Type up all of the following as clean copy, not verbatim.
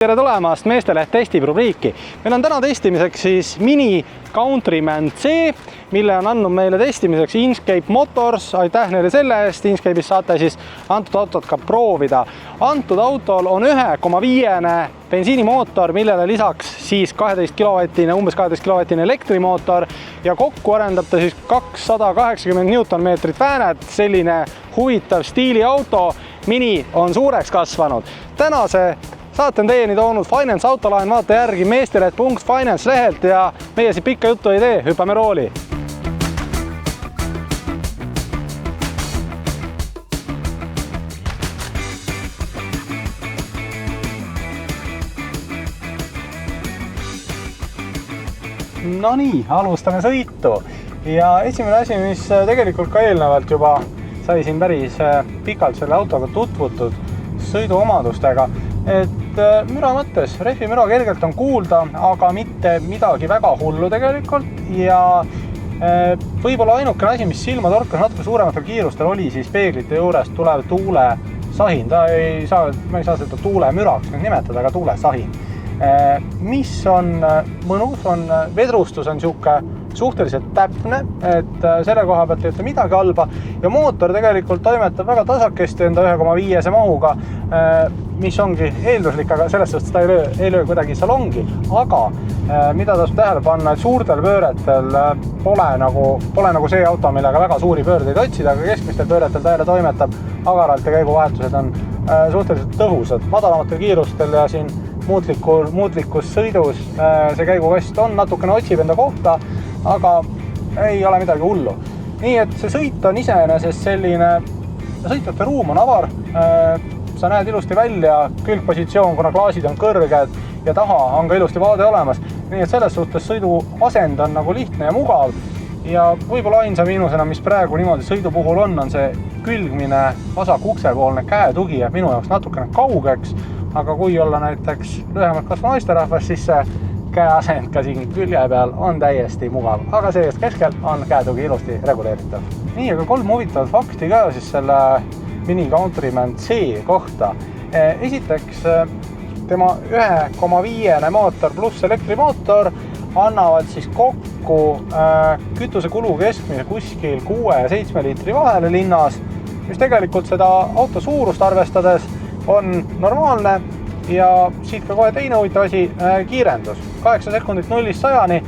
Tere tulemast Meesteleht testib rubriiki. Meil on täna testimiseks siis Mini Countryman C, mille on andnud meile testimiseks Inkscape Motors. Aitäh neile selle eest. Inkscape'is saate siis antud autot ka proovida. Antud autol on 1,5 bensiinimootor, millele lisaks siis 12 kilovatine, umbes 12 kilovatine elektrimootor ja kokku arendab ta siis 280 Nm väänet. Selline huvitav stiiliauto. Mini on suureks kasvanud. Tänase saate on teieni toonud Finance Autoline, vaata järgi meesteleht.finance lehelt ja meie siin pikka juttu ei tee, hüppame rooli. No nii, alustame sõitu ja esimene asi, mis tegelikult ka eelnevalt juba sai siin päris pikalt selle autoga tutvutud sõiduomadustega, et müra mõttes, rehvi müra kergelt on kuulda, aga mitte midagi väga hullu tegelikult ja võib-olla ainukene asi, mis silma torkas natuke suurematel kiirustel oli siis peeglite juurest tulev tuulesahin. Ma ei saa seda tuulemüraks nimetada, aga tuulesahin. Mis on mõnus, vedrustus on suhteliselt täpne, et selle koha pealt ei ütle midagi halba ja mootor tegelikult toimetab väga tasakesti enda 1,5 mahuga, mis ongi eelduslik, aga selles suhtes ta ei löö kuidagi salongi, aga mida tasub tähele panna, et suurtel pööretel pole nagu see auto, millega väga suuri pöördeid otsida, aga keskmistel pööretel ta jälle toimetab agaralt ja käiguvahetused on suhteliselt tõhusad. Madalamatel kiirustel ja siin muutlikus sõidus see käigukast on natukene otsib enda kohta, aga ei ole midagi hullu. Nii et see sõit on iseenesest selline, sõitvate ruum on avar, sa näed ilusti välja, külgpositsioon, kuna klaasid on kõrged ja taha on ka ilusti vaade olemas. Nii et selles suhtes sõidu asend on nagu lihtne ja mugav ja võib-olla ainsa miinusena, mis praegu niimoodi sõidu puhul on see külgmine vasak uksepoolne käetugi jääb minu jaoks natukene kaugeks, aga kui olla näiteks lühemalt kasva naisterahvas, siis see käeasend ka siin külje peal on täiesti mugav, aga see eest keskel on käetugi ilusti reguleeritav. Nii, aga 3 huvitavat fakti ka siis selle Mini Countryman C kohta. Esiteks, tema 1,5 mootor pluss elektrimootor annavad siis kokku kütusekulu keskmise kuskil 6 ja 7 liitri vahele linnas, mis tegelikult seda auto suurust arvestades on normaalne ja siit ka kohe teine huvitav asi, kiirendus. 8 sekundit 0-100-ni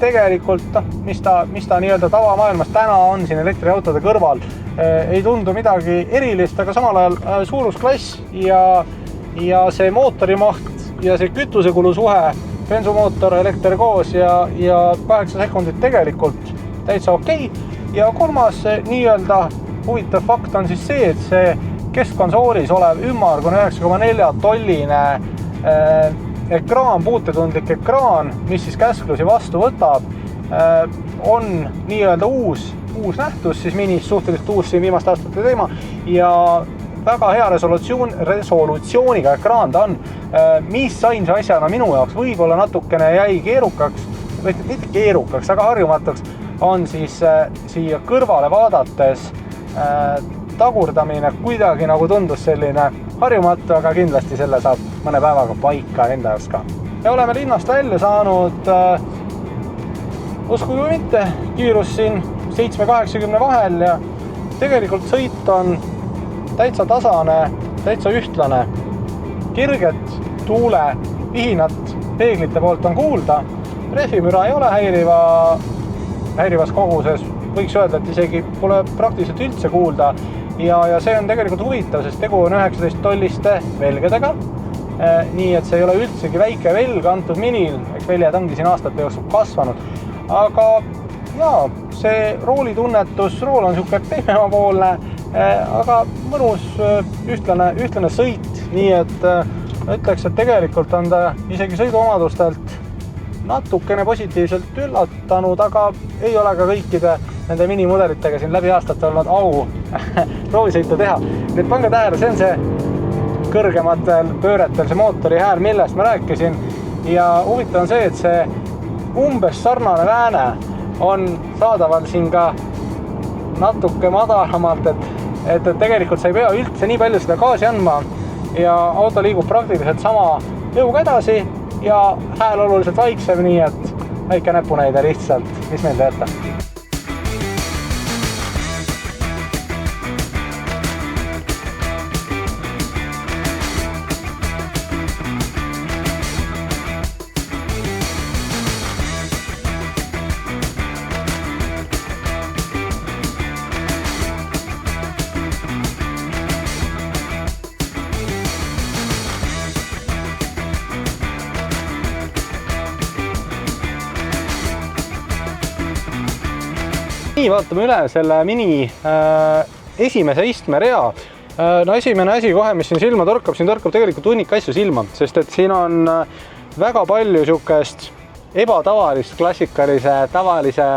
tegelikult, mis ta nii-öelda tavamaailmas täna on siin elektriautode kõrval, ei tundu midagi erilist, aga samal ajal suurusklass ja see mootori maht ja see kütusekulu suhe, bensumootor, elekter koos ja 8 sekundit tegelikult täitsa okei. Ja kolmas nii-öelda huvitav fakt on siis see, et see keskkonsoolis olev ümmargune 9,4 tolline ekraan, puutetundlik ekraan, mis siis käsklusi vastu võtab, on nii-öelda uus nähtus, siis Minis suhteliselt uus siin viimaste aastate teema ja väga hea resolutsiooniga ekraan ta on, mis ainsa asjana minu jaoks võib-olla natukene jäi keerukaks, või mitte keerukaks, aga harjumatuks, on siis siia kõrvale vaadates tagurdamine kuidagi nagu tundus selline harjumatu, aga kindlasti selle saab mõne päevaga paika enda jaoks ka. Ja oleme linnast välja saanud, uskuge või mitte, kiirus siin 7-80 vahel ja tegelikult sõit on täitsa tasane, täitsa ühtlane. Kirget tuule vihinat peeglite poolt on kuulda, rehvimüra ei ole häirivas koguses, võiks öelda, et isegi pole praktiliselt üldse kuulda ja see on tegelikult huvitav, sest tegu on 19 tolliste velgedega, nii et see ei ole üldsegi väike velg antud Minil, eks veljed ongi siin aastate jooksul kasvanud, aga jaa, see roolitunnetus, rool on siuke pehmemapoolne, aga mõnus ühtlane sõit, nii et ütleks, et tegelikult on ta isegi sõiduomadustelt natukene positiivselt üllatanud, aga ei ole ka kõikide nende minimudelitega siin läbi aastate olnud au proovisõitu teha. Nüüd pange tähele, see on see kõrgematel pööretel see mootori hääl, millest ma rääkisin ja huvitav on see, et see umbes sarnane vääne on saadaval siin ka natuke madalamalt, et tegelikult sa ei pea üldse nii palju seda gaasi andma ja auto liigub praktiliselt sama jõuga edasi ja hääl oluliselt vaiksem, nii et väike näpunäide lihtsalt, mis meelde jätta. Nii, vaatame üle selle Mini esimese istmerea. No esimene asi kohe, mis siin silma torkab, siin torkab tegelikult hunnik asju silma, sest et siin on väga palju sihukest ebatavalist klassikalise tavalise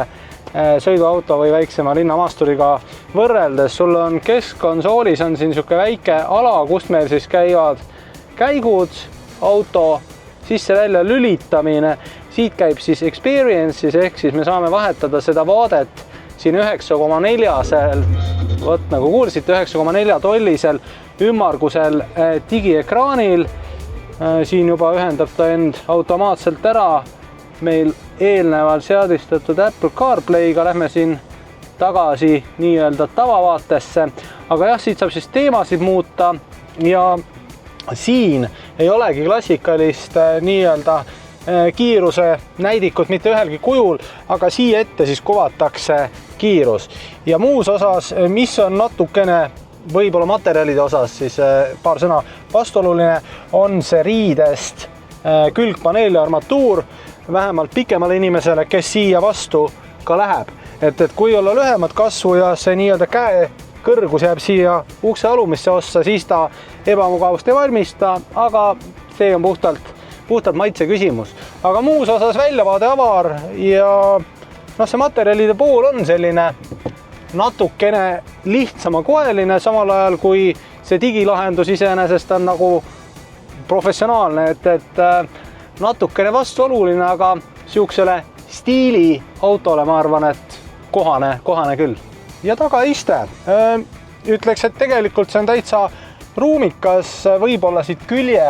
sõiduauto või väiksema linnamaasturiga võrreldes. Sul on keskkonsoolis on siin sihuke väike ala, kust meil siis käivad käigud, auto sisse-välja lülitamine. Siit käib siis experiences ehk siis me saame vahetada seda vaadet siin 9,4-sel, võt nagu kuulsite, 9,4 tollisel ümmargusel digiekraanil. Siin juba ühendab ta end automaatselt ära meil eelnevalt seadistatud Apple CarPlay'ga. Lähme siin tagasi nii-öelda tavavaatesse, aga jah, siit saab siis teemasid muuta ja siin ei olegi klassikalist nii-öelda kiiruse näidikut mitte ühelgi kujul, aga siia ette siis kuvatakse kiirus. Ja muus osas, mis on natukene võib-olla materjalide osas, siis paar sõna vastuoluline, on see riidest külgpaneeli armatuur vähemalt pikemale inimesele, kes siia vastu ka läheb. Et kui olla lühemat kasvu ja see nii-öelda käe kõrgus jääb siia ukse alumisse ossa, siis ta ebamugavust ei valmista, aga see on puhtalt maitse küsimus. Aga muus osas väljavaade avar ja see materjalide pool on selline natukene lihtsama koeline, samal ajal kui see digilahendus iseenesest on nagu professionaalne, et natukene vastuoluline, aga siuksele stiili autole ma arvan, et kohane küll. Ja tagaiste. Ütleks, et tegelikult see on täitsa ruumikas, võib-olla siit külje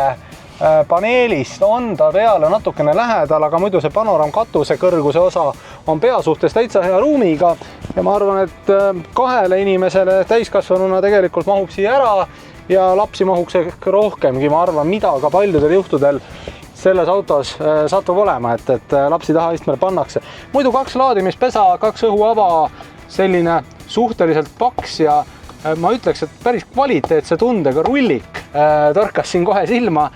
paneelist on ta peale natukene lähedal, aga muidu see panoraamkatuse kõrguse osa on pea suhtes täitsa hea ruumiga ja ma arvan, et kahele inimesele täiskasvanuna tegelikult mahub siia ära ja lapsi mahuks rohkemgi, ma arvan, mida ka paljudel juhtudel selles autos satub olema, et lapsi taha istmele pannakse. Muidu 2 laadimispesa, 2 õhuava, selline suhteliselt paks ja ma ütleks, et päris kvaliteetse tundega rullik torkas siin kohe silma.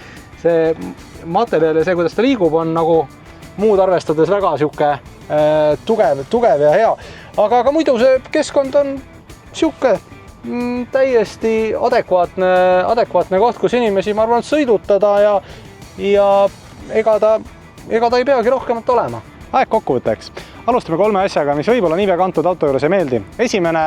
See materjal ja see, kuidas ta liigub, on nagu muud arvestades väga sihuke tugev ja hea. Aga muidu see keskkond on sihuke täiesti adekvaatne koht, kus inimesi, ma arvan, sõidutada ja ega ta ei peagi rohkemat olema. Aeg kokkuvõtteks. Alustame 3 asjaga, mis võib-olla niipea kantud auto juures ei meeldi. Esimene,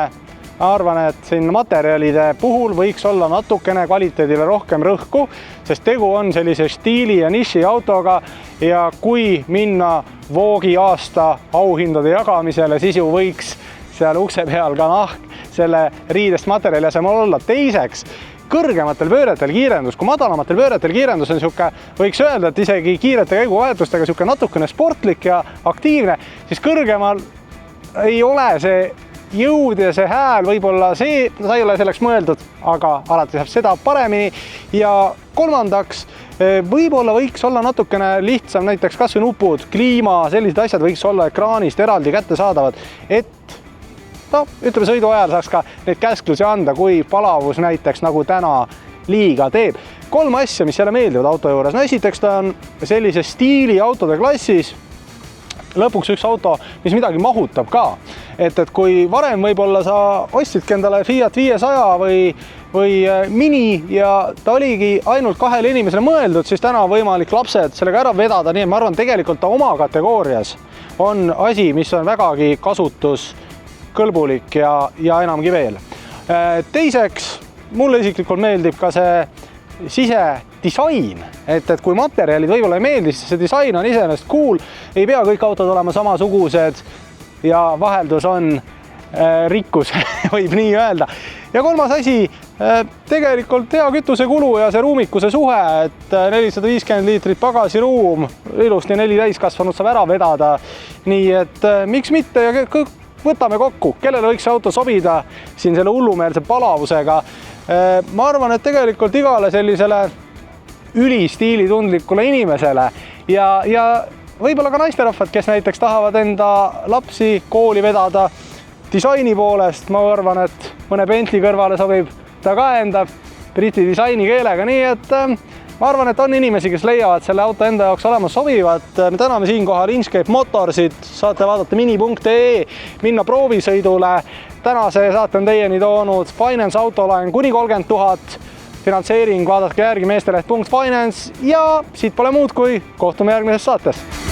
ma arvan, et siin materjalide puhul võiks olla natukene kvaliteedile rohkem rõhku, sest tegu on sellise stiili ja niši autoga ja kui minna Vogue'i aasta auhindade jagamisele, siis ju võiks seal ukse peal ka nahk selle riidest materjali asemel olla. Teiseks, kõrgematel pööretel kiirendus, kui madalamatel pööretel kiirendus on sihuke, võiks öelda, et isegi kiirete käiguvahetustega sihuke natukene sportlik ja aktiivne, siis kõrgemal ei ole see jõud ja see hääl, võib-olla see, ta ei ole selleks mõeldud, aga alati saab seda paremini. Ja kolmandaks, võib-olla võiks olla natukene lihtsam, näiteks kas või nupud, kliima, sellised asjad võiks olla ekraanist eraldi kättesaadavad, et ütleme sõidu ajal saaks ka neid käsklusi anda, kui palavus näiteks nagu täna liiga teeb. 3 asja, mis jälle meeldivad auto juures. No esiteks ta on sellise stiili autode klassis, lõpuks üks auto, mis midagi mahutab ka. Et kui varem võib-olla sa ostidki endale Fiat 500 või Mini ja ta oligi ainult 2 inimesele mõeldud, siis täna on võimalik lapsed sellega ära vedada, nii et ma arvan, tegelikult ta oma kategoorias on asi, mis on vägagi kasutuskõlbulik ja enamgi veel. Teiseks, mulle isiklikult meeldib ka see sisedisain, et kui materjalid võib-olla ei meeldi, siis see disain on iseenesest cool, ei pea kõik autod olema samasugused ja vaheldus on rikkus, võib nii öelda. Ja 3. asi, Tegelikult hea kütusekulu ja see ruumikuse suhe, et 450 liitrit pagasiruum, ilusti 4 täiskasvanud saab ära vedada. Nii et miks mitte ja võtame kokku, kellele võiks see auto sobida siin selle hullumeelse palavusega. Ma arvan, et tegelikult igale sellisele ülistiilitundlikule inimesele ja võib-olla ka naisterahvad, kes näiteks tahavad enda lapsi kooli vedada disaini poolest, ma arvan, et mõne Bentley kõrvale sobib ta ka enda briti disaini keelega, nii et ma arvan, et on inimesi, kes leiavad selle auto enda jaoks olema sobivad. Me täname siinkohal Inchcape Motorsit, saate vaadata mini.ee, minna proovisõidule. Tänase saate on teieni toonud Finance autolaen kuni 30 000, finantseering vaadake järgi meesteleht.finance ja siit pole muud kui kohtume järgmises saates.